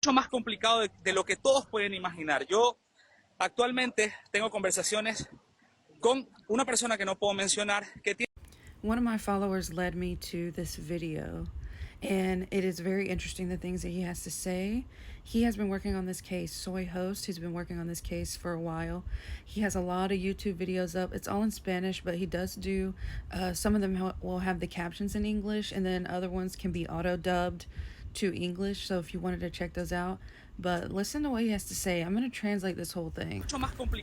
mucho más complicado de lo que todos pueden imaginar. Yo actualmente tengo conversaciones con una persona que no puedo mencionar que tiene. One of my followers led me to this video, and it is very interesting the things that he has to say. He has been working on this case, Soyhost. He's been working on this case for a while. He has a lot of YouTube videos up. It's all in Spanish, but he does do some of them will have the captions in English, and then other ones can be auto dubbed to English. So if you wanted to check those out, but listen to what he has to say. I'm going to translate this whole thing.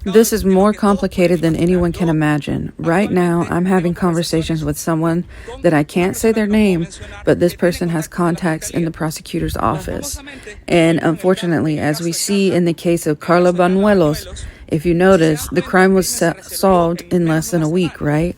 This is more complicated than anyone can imagine. Right now, I'm having conversations with someone that I can't say their name, but this person has contacts in the prosecutor's office. And unfortunately, as we see in the case of Carla Banuelos, if you notice, the crime was solved in less than a week, right?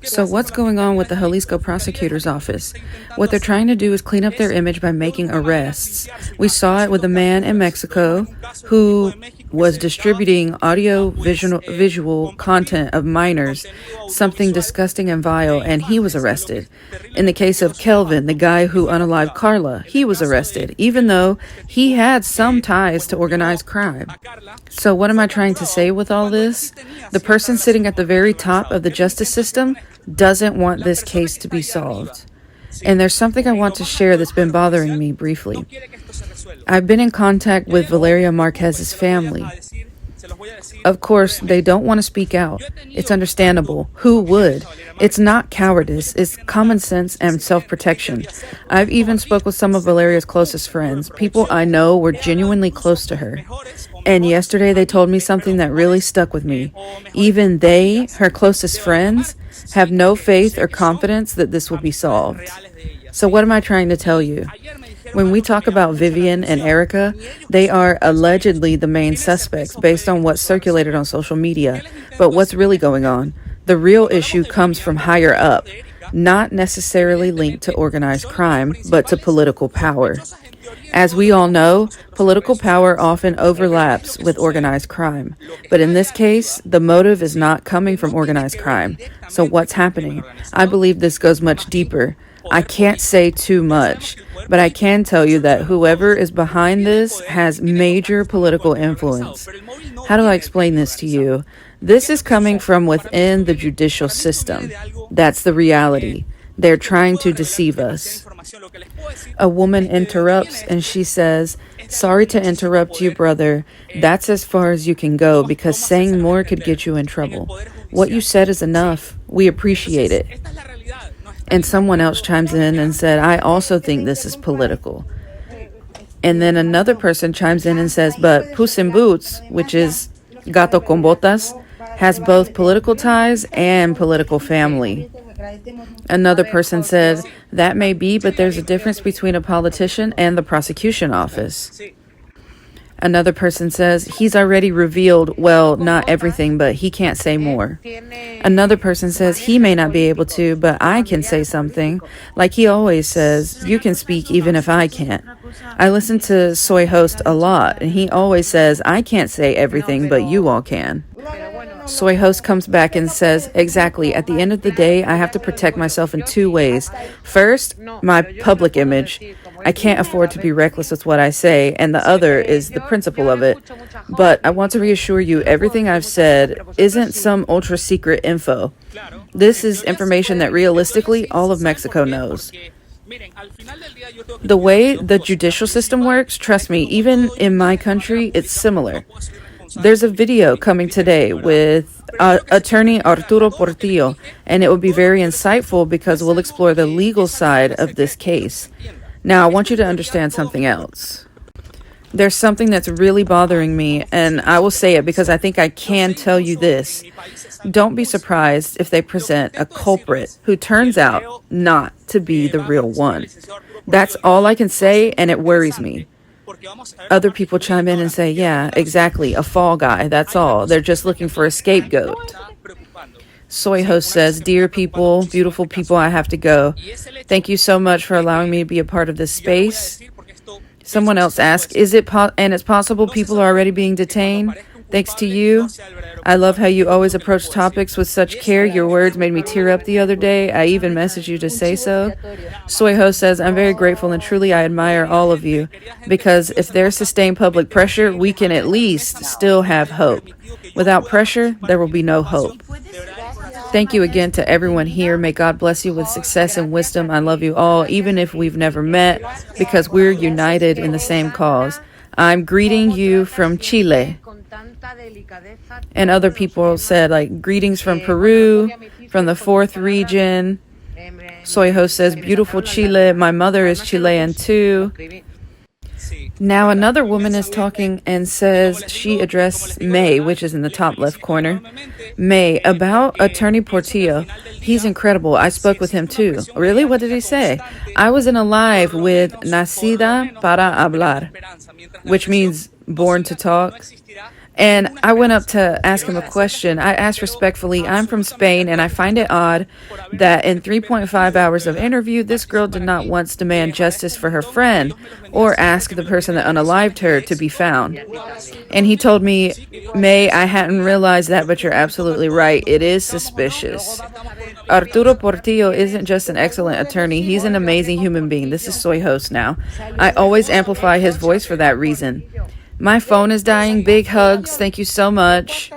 So what's going on with the Jalisco prosecutor's office? What they're trying to do is clean up their image by making arrests. We saw it with a man in Mexico who was distributing audio visual content of minors, something disgusting and vile, and he was arrested. In the case of Kelvin, the guy who unalived Carla, he was arrested, even though he had some ties to organized crime. So what am I trying to say with all this? The person sitting at the very top of the justice system doesn't want this case to be solved. And there's something I want to share that's been bothering me briefly. I've been in contact with Valeria Marquez's family. Of course, they don't want to speak out. It's understandable. Who would? It's not cowardice. It's common sense and self-protection. I've even spoke with some of Valeria's closest friends, people I know were genuinely close to her. And yesterday they told me something that really stuck with me. Even they, her closest friends, have no faith or confidence that this will be solved. So what am I trying to tell you? When we talk about Vivian and Erica, they are allegedly the main suspects based on what's circulated on social media. But what's really going on? The real issue comes from higher up, not necessarily linked to organized crime, but to political power. As we all know, political power often overlaps with organized crime. But in this case, the motive is not coming from organized crime. So what's happening? I believe this goes much deeper. I can't say too much, but I can tell you that whoever is behind this has major political influence. How do I explain this to you? This is coming from within the judicial system. That's the reality. They're trying to deceive us. A woman interrupts and she says, "Sorry to interrupt you, brother. That's as far as you can go because saying more could get you in trouble. What you said is enough. We appreciate it." And someone else chimes in and said, "I also think this is political." And then another person chimes in and says, "But Puss in Boots, which is Gato con Botas, has both political ties and political family." Another person said, "That may be, but there's a difference between a politician and the prosecution office." Another person says, "He's already revealed, well, not everything, but he can't say more." Another person says, "He may not be able to, but I can say something. Like he always says, you can speak even if I can't." I listen to Soyhost a lot, and he always says, "I can't say everything, but you all can." Soyhost comes back and says, "Exactly. At the end of the day, I have to protect myself in two ways. First, my public image. I can't afford to be reckless with what I say, and the other is the principle of it. But I want to reassure you, everything I've said isn't some ultra-secret info. This is information that realistically all of Mexico knows." The way the judicial system works, trust me, even in my country, it's similar. There's a video coming today with attorney Arturo Portillo, and it will be very insightful because we'll explore the legal side of this case. Now, I want you to understand something else. There's something that's really bothering me, and I will say it because I think I can tell you this. Don't be surprised if they present a culprit who turns out not to be the real one. That's all I can say, and it worries me. Other people chime in and say, "Yeah, exactly, a fall guy, that's all. They're just looking for a scapegoat." Soyhost says, "Dear people, beautiful people, I have to go. Thank you so much for allowing me to be a part of this space." Someone else asks, and it's possible people are already being detained?" Thanks to you. I love how you always approach topics with such care. Your words made me tear up the other day. I even messaged you to say so. Soyhost says, I'm very grateful and truly I admire all of you because if there's sustained public pressure, we can at least still have hope. Without pressure, there will be no hope. Thank you again to everyone here. May God bless you with success and wisdom. I love you all, even if we've never met, because we're united in the same cause. I'm greeting you from Chile. And other people said, like, greetings from Peru, from the 4th region. Soyhost says, beautiful Chile. My mother is Chilean too. Now another woman is talking and says she addressed May, which is in the top left corner. May, about Attorney Portillo. He's incredible. I spoke with him too. Really? What did he say? I was in a live with Nacida para Hablar, which means born to talk. And I went up to ask him a question. I asked respectfully, I'm from Spain, and I find it odd that in 3.5 hours of interview, this girl did not once demand justice for her friend or ask the person that unalived her to be found. And he told me, May, I hadn't realized that, but you're absolutely right. It is suspicious. Arturo Portillo isn't just an excellent attorney. He's an amazing human being. This is Soyhost now. I always amplify his voice for that reason. My phone is dying. Big hugs. Thank you so much.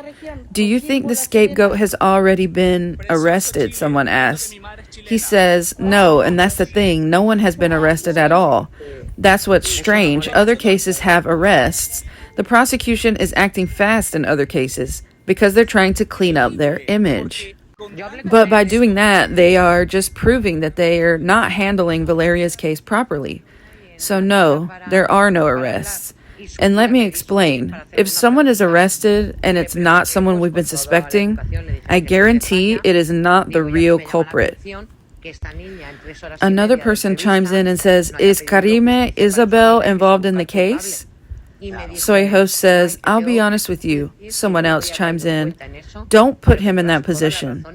Do you think the scapegoat has already been arrested? Someone asked. He says, no, and that's the thing. No one has been arrested at all. That's what's strange. Other cases have arrests. The prosecution is acting fast in other cases because they're trying to clean up their image. But by doing that, they are just proving that they are not handling Valeria's case properly. So no, there are no arrests. And let me explain. If someone is arrested and it's not someone we've been suspecting, I guarantee it is not the real culprit. Another person chimes in and says, is Karime Isabel involved in the case? Soyhost says, I'll be honest with you. Someone else chimes in, don't put him in that position.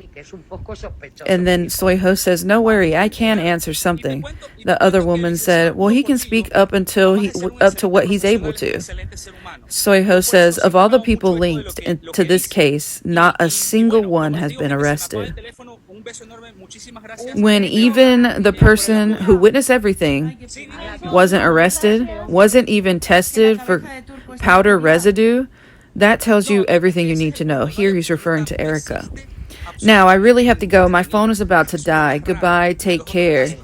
And then Soyhost says, no worry, I can answer something. The other woman said, well, he can speak up to what he's able to. Soyhost says, of all the people linked to this case, not a single one has been arrested. When even the person who witnessed everything wasn't arrested, wasn't even tested for powder residue, that tells you everything you need to know. Here he's referring to Erica. Now, I really have to go. My phone is about to die. Goodbye. Take care.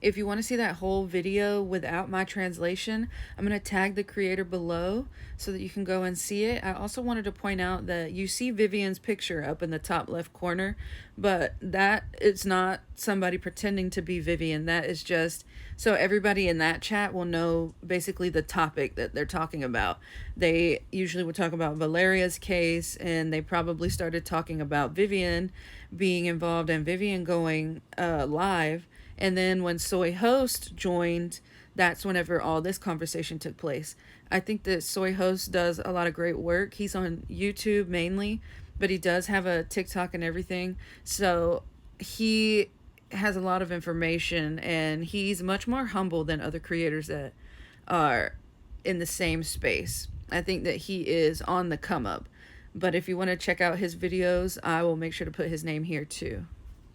If you want to see that whole video without my translation, I'm going to tag the creator below so that you can go and see it. I also wanted to point out that you see Vivian's picture up in the top left corner, but that is not somebody pretending to be Vivian. That is just so everybody in that chat will know basically the topic that they're talking about. They usually would talk about Valeria's case, and they probably started talking about Vivian being involved and Vivian going live. And then when Soyhost joined, that's whenever all this conversation took place. I think that Soyhost does a lot of great work. He's on YouTube mainly, but he does have a TikTok and everything. So he has a lot of information, and he's much more humble than other creators that are in the same space. I think that he is on the come up. But if you want to check out his videos, I will make sure to put his name here too.